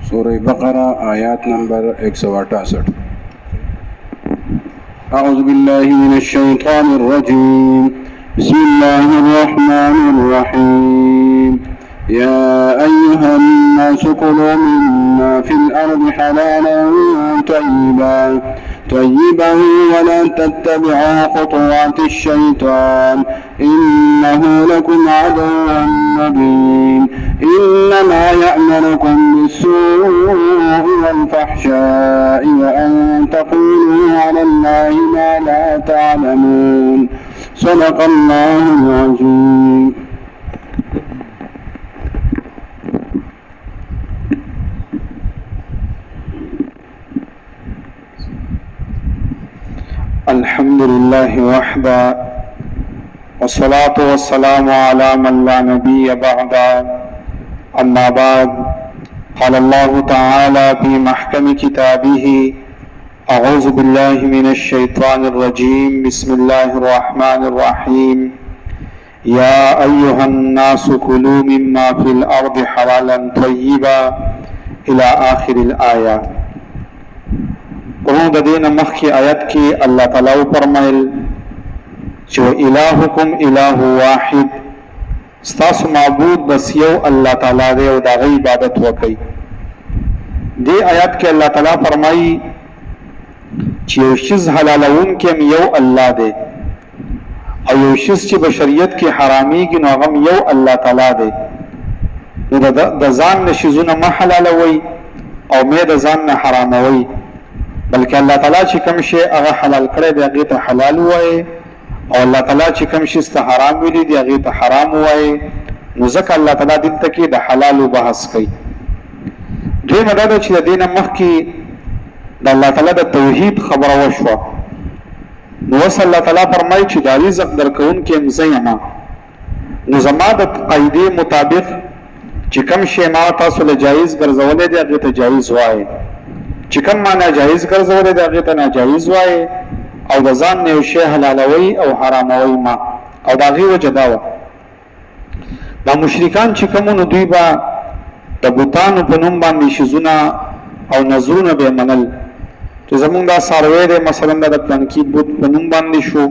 سورہ بقرہ آیات نمبر 168. اعوذ باللہ من الشیطان الرجیم. بسم اللہ الرحمن الرحیم. يا أيها الناس كلوا مما في الأرض حلالا طيبا ولا تتبعوا خطوات الشيطان إنه لكم عدو مبين. إنما يأمركم بالسوء والفحشاء وأن تقولوا على الله ما لا تعلمون. صدق الله العظيم. الحمد لله وحده والصلاة والسلام على من لا نبي بعد. أما بعد، قال الله تعالى في محكم كتابه: أعوذ بالله من الشيطان الرجيم. بسم الله الرحمن الرحيم. يا أيها الناس كلوا مما في الأرض حلالا طيبا إلى آخر الآية. قرآن دین مخی آیت کی اللہ تعالیٰ فرمائل چو الہکم الہ واحد، ستاس معبود بس یو اللہ تعالیٰ دے و دا غی عبادت وکی. دے آیت کی اللہ تعالیٰ فرمائی چو شز حلالون کیم یو اللہ دے، او یو شز چی بشریت کی حرامی کی نوغم یو اللہ تعالیٰ دے. دا زان نشزون ما حلالوی او می دا زان نحراموی، بلکہ اللہ تعالیٰ چی کم شے اغا حلال کرے دی اغیط حلال ہوئے، اور اللہ تعالیٰ چی کم شے استا حرام ویلی دی اغیط حرام ہوئے. نزک اللہ تعالیٰ دل تکی دا حلال و بحث کئی. دوی مدد چی دا دین مخ کی دا اللہ تعالیٰ دا توحید خبر وشوا. نوس اللہ تعالیٰ فرمائی چی دا رزق در کون کی امزیما نظما دا قیدی مطابق چی کم شے ما تاسو لجائز گرزولے دی اغیط جائز ہوئے، چکم ما ناجائز گرزولے دا غیتا ناجائز وائے، او دا زان نیو شے حلالوی او حراموی ما، او دا غی وجہ داوا. دا مشرکان چکمونو دوی با دا بوتانو پنم باندی شزونا او نظرون بے منل. تو زمون دا ساروے دے مثلا دا پلانکی بوت پنم باندی شو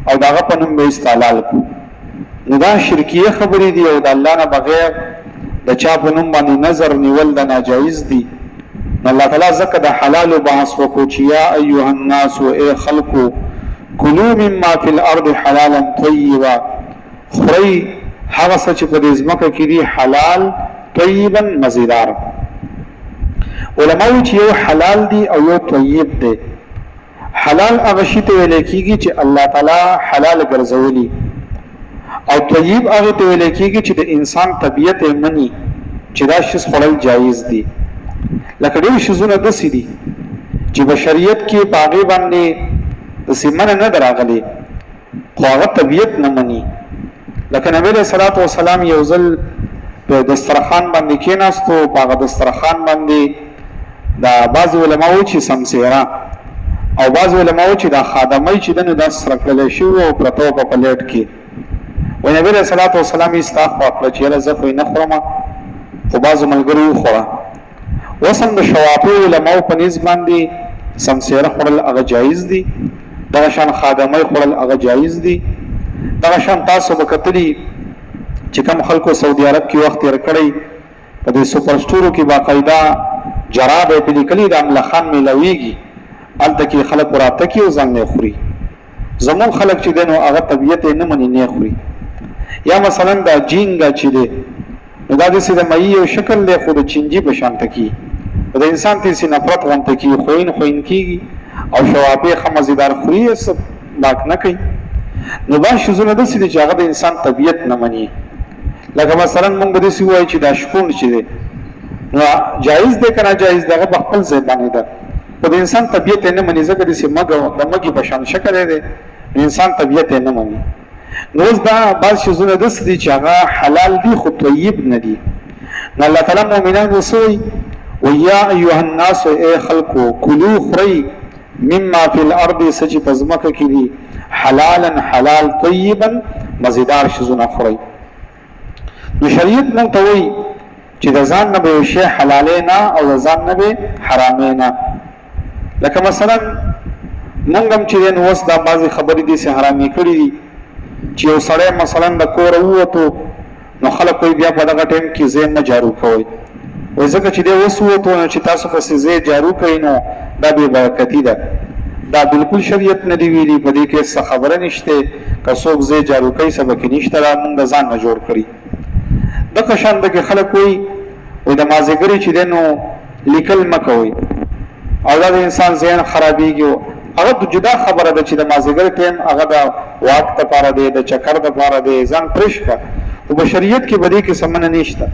او دا غا پنم بے استعلال کو. نو دا شرکیه خبری دی او دا اللہ نا بغیر دا چا پنم باندی نظر نیول دا ناجائز دی. اللہ تعالیٰ ذکر دا حلال و بحث وکو چی یا ایوہ الناس و اے خلقو کلو مما فی الارض حلالا طیبا، خوری حغص چی پدیز مکہ کی دی حلال طیبا مزیدار. علماء چی یو حلال دی او یو طیب دے. حلال اغشیت ویلے کی گی چی اللہ تعالیٰ حلال گرزولی، او طیب اغیت ویلے کی گی چی دا انسان طبیعت منی چی دا شس خلال جائز دی. لکه ډېر شیزونه داسې دي چې بشریت کې په هغې باندې داسې منع نه ده راغلې، خو هغه طبیعت نه مني. لکه نبی علیه صلات وسلام یو ځل په دسترخوان باندې کېناستو، په هغه دسترخوان باندې دا بعضې علما وایي چې سمسیره، او بعضې علما وایي چې دا خادمۍ چې ده نو دا سره کړلی شوي او پرته وه په پلیټ کې. وایي نبی علیه صلات وسلام یې ستا خوا کړه چې یاره زه خو یې نه خورم، خو بعضو ملګرو وخوړه. وسم د شوافی علماء په نسبت باندې سمسیره خورل هغه جایز دي، دغه شان خادمه خورل هغه جایز دي. دغه شان تاسو وکړئ چې کوم خلکو سعودي عرب کې وخت تیر کړی په دې سپر سټورو کې باقاعده جراب په لیکلي د املخان ملويږي، الته کې خلک راته کې او ځان نه خوري. زمون خلک چې دنو هغه طبيعت نه مني نه خوري. یا مثلا دا جینګا چې دی نو دا داسې د مئی یو شکل دی، خو د چینجي په شان تکي د انسان تیسې نفرت غونته کي، خوین کېږي او شوافی ښه مزیدار خوري، څه باک نه کوي. نو بعض شیزونه داسې دي چې هغه د انسان طبیعت نه مني. لکه مثلا مونږ به داسې ووایو چې دا شپون چې دی نو جایز دی که ناجایز دی، هغه په خپل ځای باندې ده، خو د انسان طبیعت یې نه مني، ځکه داسې د مږې په شان شکل دی، انسان طبیعت یې نه مني. نو اوس دا بعض شیزونه داسې دي چې هغه حلال دي خو طیب نه دي. نو الله تعالی مؤمنان وسوي ویا ایها الناس اے خلقو کلو خری مما فی الارض سچ پزمکه کی دی حلالا حلال طیبا مزیدار شیزونه خری. نو شریعت مونږ ته وایي چې د ځان نه به یو شی حلالې نه او د ځان نه به حرامې نه. لکه مثلا مونږ هم چې نو اوس دا بعضې خبرې داسې حرامې کړي دي چې یو سړی مثلا د کوره ووتو نو خلک وایي بیا په دغه ټایم کې ځای مه جارو کوئ، وایي ځکه چې دی اوس ووتو نو چې تاسو پسې ځای جارو کوئ نو دا بې برکتي ده. دا بالکل شریعت نه دی ویلي، په دې کې څه خبره نشته. که څوک ځای جارو کوي څه پکې نشته، دا مونږ د ځان نه جوړ کړي. دغه شان دغه خلک وایي د مازدیګرې چې دی نو لیکل مه کوئ او دا د انسان ذهن خرابېږي. هغه جدا خبره ده چې د مازدیګر ټایم هغه د واک دپاره دی، د چکر دپاره دی، ځان فرش کړه. خو په شریعت کې به دې کې څه منع نشته.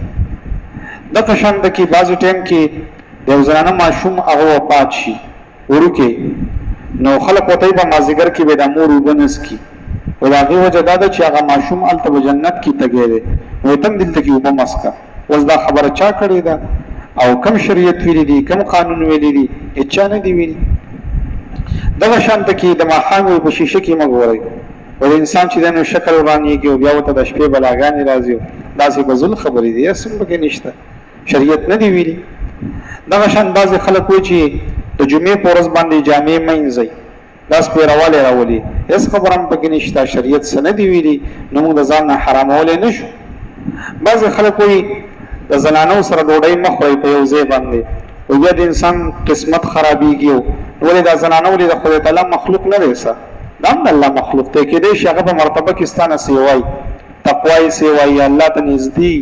دغه شان ده کې بعضې ټایم کې د یو زنانه ماشوم هغه وفات شي وړوکی، نو خلک ورته وایي په مازدیګر کې به د مور اوبه نه څښي. و د هغې وجه دا ده چې هغه ماشوم هلته په جنت کې تږی دی، نو ته هم دلته کې اوبه مه څښه. اوس دا خبره چا کړې ده او کم شریعت ویلي دي، کم قانون ویلي دي؟ هېچا نه دي ویلي. دغه شان ته کې د ماښام په شیشه کې مه ګورئ، و د انسان چې دی نو شکل ورانېږي او بیا ورته د شپې بلاګانې راځي. داسې بزل خبرې دي، هېڅ هم پکې نشته، شریعت نه دي ویلي. دغه شان بعضې خلک وایي چې د جمعې په ورځ باندې جامې مه انځئ، دا سپېروالی راولي. هېڅ خبره هم پکې نشته، شریعت څه نه دي ویلي، نو موږ د ځان نه حرامولی نه شو. بعضې خلک وایي د زنانو سره ډوډۍ مه خورئ په یو ځای باندې، او بیا د انسان قسمت خرابېږي. ولې دا زنانه ولې د خدای تعالی مخلوق نه دی؟ څه دا هم د الله مخلوق دی. کېدای شي هغه په مرتبه کې ستا نه څه وایي، تقوا یې څه وایي، الله ته نږدې.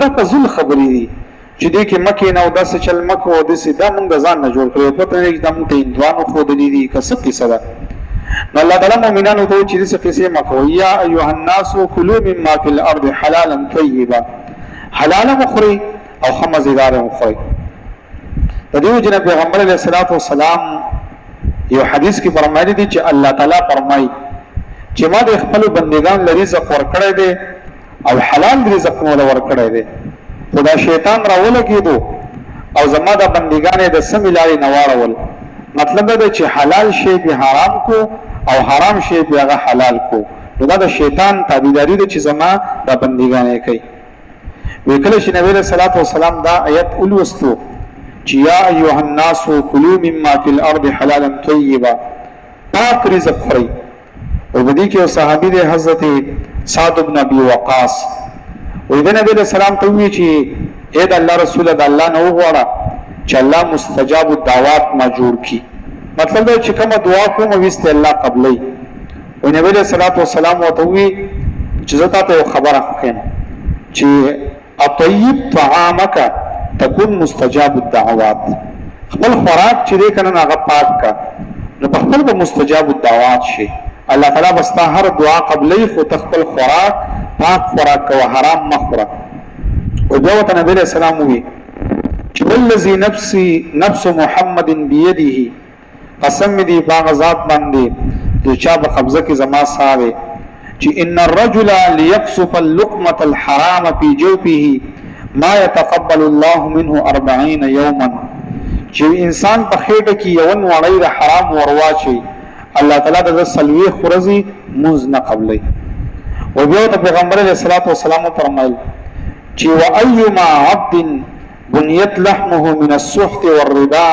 دا فضول خبرې دي چې دې کې مه کښېنه او داسې چل مه کوه او داسې. دا مونږ د ځان نه جوړ کړی، پته نه لګي دا مونږ ته هندوانو ښودلي دي که څه قصه ده. نو الله تعالی مؤمنانو ته وایي چې داسې قصې مه کوئ. یا ایها الناس کلوا مما فی الارض حلالا طیبا، حلاله وخورئ او ښه مزېداره وخورئ. د دې وجې نه پیغمبر علیه الصلاة والسلام یو حدیث کې فرمایلی دی چې الله تعالی فرمایي چې ما د خپلو بندګانو له رزق ورکړی دی او حلال رزق مو ورکړی دی، خو دا شیطان راولګېدو او زما د بندګانو یې د سمې لارې نه واړول. مطلب دا دی چې حلال شی پې حرام کو او حرام شی پې هغه حلال کو. نو دا د شیطان تابعداري ده چې زما دا بندګان یې کوي. وی کله چې نبی علیه الصلاة والسلام دا آیت ولوستو چې یا ایها الناس کلوا مما فی الارض حلالا طیبا، پاک رزق خورئ. او په دې کې یو صحابي دی حضرت سعد بن ابي وقاص، وی د نبی علیه السلام ته ووایي چې ای د الله رسوله د الله نه وغواړه چې الله مستجاب الدعوات ما جوړ کړي. مطلب دا چې کومه دعا کوم ویسته الله قبلوي. وی نبی علیه الصلاة والسلام ورته ووایي چې زه تا ته یو خبره ښیم چې اطیب طعامک تكون مستجاب الدعوات. خپل خوراک چې دی کنه هغه پاک کا، نو په خپل به مستجاب الدعوات شي. الله تعالی بستا هر دعا قبلې، خو خپل خوراک پاک خوراک کوه، حرام مه خوره. او بیا ورته نبی علیه السلام ووایي چې والذي نفس محمد بیده، قسم مې دی په هغه ذات باندې چې چا په قبضه کې زما ساه دی، چې ان الرجل ليقصف اللقمة الحرام في جوفه ما يتقبل الله منه 40 يوما. چې انسان په خېټه کې یو نوړی د حرام ورواچي، الله تعالی د سلوي خورزي مونږ نه قبلې. او بیا ته پیغمبر علیه الصلاة والسلام فرمایل چې وأيما عبد بنيت لحمه من السحت والربا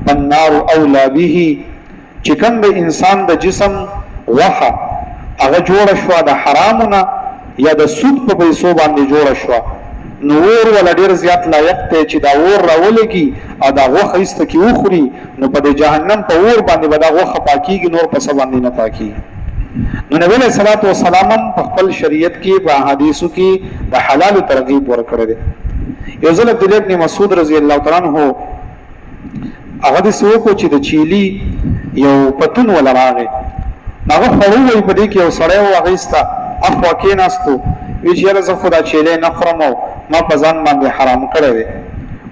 فالنار أولى به. چې کوم د انسان د جسم وخه هغه جوړه شوه د حرامونه یا د سود په پیسو باندې جوړه شوه، نو اور ولا ډیر زیات لایق دی چې دا اور راولګي او دا غوښه ایسته کې وخوري، نو په د جهنم په اور باندې به دا غوښه پاکیږي، نور په څه باندې نه پاکیږي. نو نبی علیہ الصلوۃ والسلام په خپل شریعت کې په احادیثو کې د حلال ترغیب ورکړی دی. یو ځل عبد الله ابن مسعود رضی الله تعالی عنہ هغه د سوکو چې د چيلي یو پتون ولا راغی، هغه خړوي په دې کې یو سړی واغېستا، اخوا کې ناستو، وی چې زه خدا چيله نه خورم او ما په ځان باندې حرام کړی دی.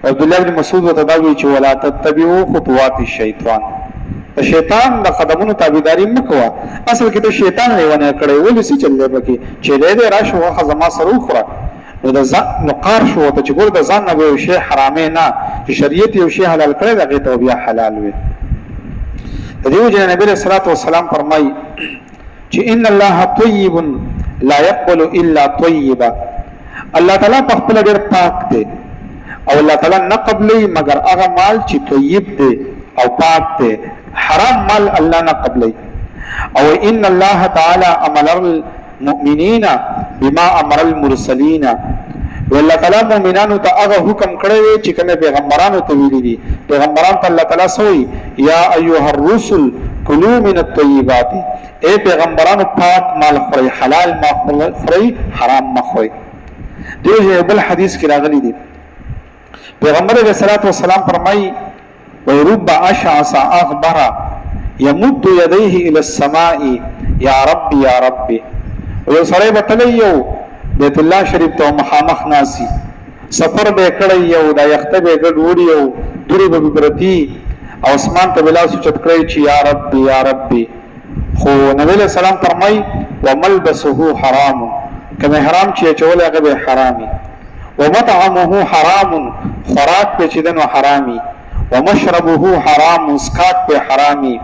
عبد الله ابن مسعود ته دا وی چې ولا تتبعوا خطوات الشیطان، د شیطان د قدمونو تابعداري مکوه. اصل کې ته شیطان لیونه کړی، ولې څه چل دی پکې چې دې راشه واخه زما سره وخوره. نو د ځان نقار شو ته چې ګور د ځان نه یو شی حرامې نه، چې شریعت یو شی حلال کړی دغه ته بیا حلال وي. د دې وجه نبی صلی الله علیه وسلم فرمایي چې ان الله طیب لا يقبل الا طیبا. الله تعالی په خپل ډېر پاک دی او الله تعالی نه قبلې مگر هغه مال چې طیب دی او پاک دی. حرام مال الله نه قبلې. او ان الله تعالی امر المؤمنین بما امر المرسلین، والله تعالی مؤمنانو ته هغه حکم کړی دی چې کوم پیغمبرانو ته ویلي دي. پیغمبرانو ته الله تعالی سوی یا ایها الرسل کلوا من الطیبات، اے پیغمبرانو پاک مال خورئ، حلال مال خورئ، حرام مال خورئ. دیو بل حدیث کې راغلی دی پیغمبر علیہ الصلوۃ والسلام فرمایي وَرُبَّ أَشْعَثَ أَغْبَرَ يَمُدُّ يَدَيْهِ إِلَى السَّمَاءِ يَا رَبِّ يَا رَبِّ. یو سړی به تللی یو بیت الله شریف ته مخامخ ناسي، سفر به کړی یو، دا یخته به ګډ وړي یو، دوری به پرتی او اسمان ته بلاس چت کړی چې یا رب یا رب. خو نبی علیہ السلام فرمایي وملبسه حرام، کله حرام چې چول هغه به حرامي، ومطعمه حرام، خوراک په چې دنو حرامي، ومشربه حرام، اسکاک په حرامي،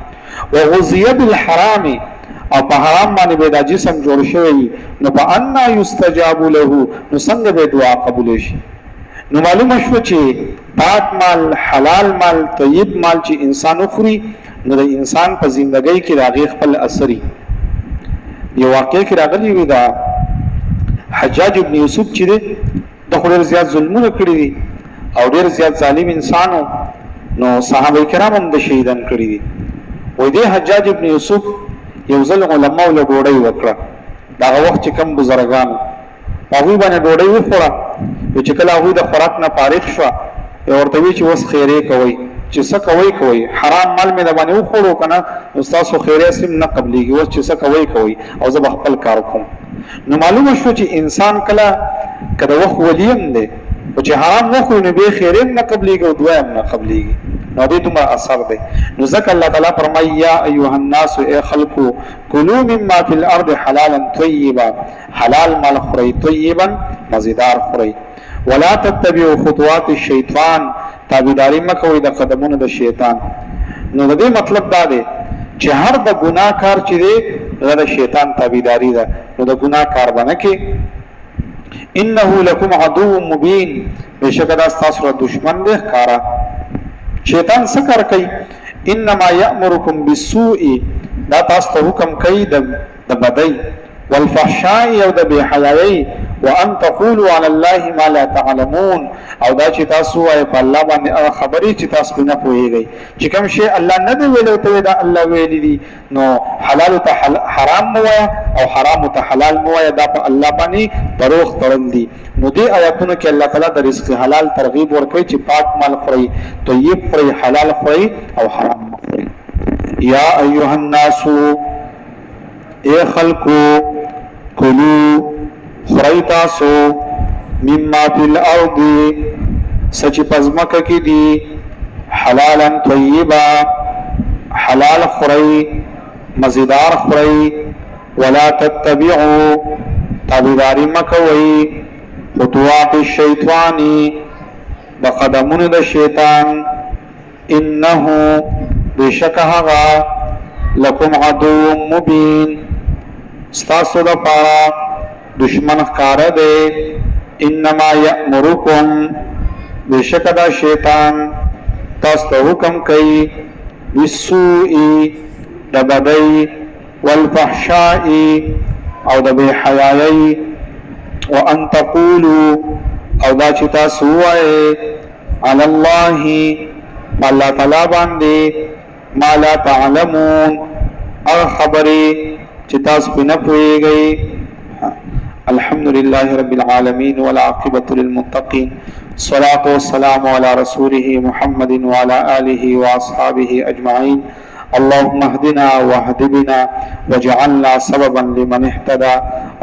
وغذي بالحرام، او په حرام باندې به دا جسم جوړ شوی، نو په ان یستجاب له، نو څنګه به دعا قبول شي؟ نو معلومه شو چې پاک مال، حلال مال، طیب مال چې انسان وخوري نو د انسان په ژوندۍ کې راغی خپل اثري. یو واقع کې راغلی وی دا حجاج ابن یوسف چې د خوري زیات ظلمونه کړی دي او ډیر زیات ظالم انسانو، نو صحابه کرام هم د شهیدان کړی دي. وې دې حجاج ابن یوسف یو ځل علماء له ډوډۍ وکړه، دا وخت چې کم بزرګان هغه باندې ډوډۍ وخوړه، چې کله هغه د خوراک نه فارغ شو ورته وی چې وس خیره کوي، چې څه کوي حرام مال مې د باندې وخوړو کنه استاد خو خیره سم نه قبليږي، وس چې څه کوي او زه خپل کار کوم. نو معلومه شو چې انسان کله کله وخت ولیم دی او چې حرام وخوري نو به خیره نه قبليږي او دعا نه قبليږي، نو دې دومره اثر دی. نو ځکه الله تعالی فرمایي یا ایها الناس ای خلقو کلوا مما فی الارض حلالا طیبا، حلال مال خورئ، طیبا مزیدار خورئ، ولا تتبعوا خطوات الشیطان، تابعداري مکوئ د قدمونو د شیطان. نو د دې مطلب دا دی چې هر د ګناه کار چې دی د شیطان تابعداري ده، نو د ګناه کار باندې کې انه لکم عدو مبین، بشکره دا تاسو سره دشمن دی ښکارا. شیطان څه کار کوي؟ انما یامرکم بالسوء، دا تاسو ته حکم کوي د بدی، والفحشاء او د بے حیايي، وان تقولوا على الله ما لا تعلمون، او دا چې تاسو وايي په الله باندې خبرې چې تاسو نه پوهیږئ، چې کوم شی الله نه دی ویلو ته دا الله ویلی دي، نو حلال ته حرام مو وایا او حرام ته حلال مو وایا، دا په الله باندې دروغ تړل دي. نو دې آیاتونو کې الله تعالی د رزق حلال ترغیب ورکوي چې پاک مال خورئ، طیب خورئ، حلال خورئ او حرام خورئ. یا ایها الناس اے خلقو کلو خورئ تاسو مما فی الارض سچ پزمک کی دی حلالا طیبا، حلال خورئ، مزیدار خورئ، ولا تتبعوا تابعداری مکوئ خطوات الشیطان بقدمون د شیطان، انه بشک هغه لکم عدو مبین ستاسو د پاره دشمن ښکاره دی. انما یامرکم بشک دا شیطان تاسو ته حکم کوي بالسوء د بدی، والفحشاء او د بے حیايي، وان تقولوا او دا چې تاسو وایي علی الله الله تعالی باندې ما لا تعلمون، هغه خبرې چې تاسو په نه پوهیږئ. الحمد لله رب العالمين والعاقبة للمتقين، الصلاة والسلام على رسوله محمد وعلى آله وأصحابه أجمعين. اللهم اهدنا واهد بنا واجعلنا سببا لمن اهتدى.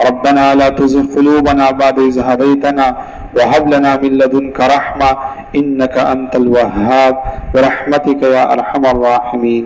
ربنا لا تزغ قلوبنا بعد إذ هديتنا وهب لنا من لدنك رحمة إنك أنت الوهاب برحمتك يا أرحم الراحمين.